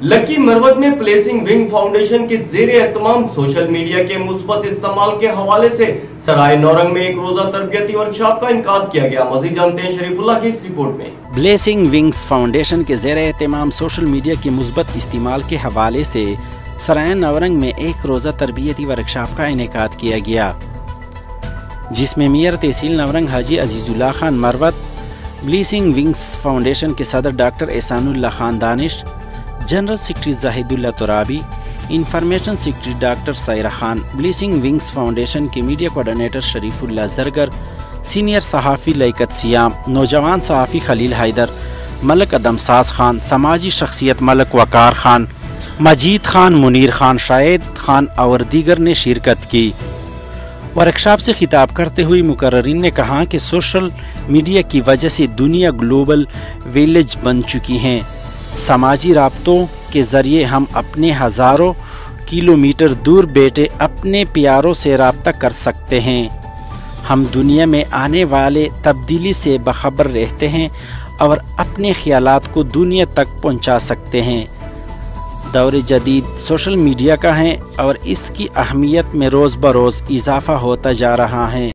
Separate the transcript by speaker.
Speaker 1: Lucky Marwat में placing wing foundation के ज़ेरे एहतमाम सोशल मीडिया के मुस्बत इस्तेमाल के हवाले से सराय नौरंग में एक रोजा तरबियती वर्कशॉप का इनकाद किया गया। मज़ीद जानते हैं शरीफुल्लाह की इस रिपोर्ट में।
Speaker 2: ब्लेसिंग विंग्स फाउंडेशन के ज़ेरे एहतमाम सोशल मीडिया के मुस्बत इस्तेमाल के हवाले से सराय नौरंग में एक रोजा तरबियती वर्कशॉप का इनकाद किया गया, जिसमें मेयर तहसील Naurang Haji Azizullah Khan Marwat, blessing wings foundation के सदर doctor Ehsanullah Khan Danish, general secretary Zahidullah Turabi, information secretary doctor Saira Khan, blessing wings foundation के media coordinator Sharifullah Zargar, senior सहाफ़ी लियाकत सियाम, नौजवान सहाफ़ी खलील हैदर, मलक अदमसाज खान, समाजी शख्सियत मलक वकार खान, मजीद खान, मुनीर खान, शाहिद खान और दीगर ने शिरकत की। वर्कशॉप से खिताब करते हुए मुकर्रिरीन ने कहा कि सोशल मीडिया की वजह से दुनिया ग्लोबल विलेज बन चुकी है। समाजी राब्तों के ज़रिए हम अपने हज़ारों किलोमीटर दूर बैठे अपने प्यारों से रब्ता कर सकते हैं। हम दुनिया में आने वाले तब्दीली से बखबर रहते हैं और अपने ख्यालात को दुनिया तक पहुंचा सकते हैं। दौर जदीद सोशल मीडिया का है और इसकी अहमियत में रोज़ बरोज़ इजाफ़ा होता जा रहा है।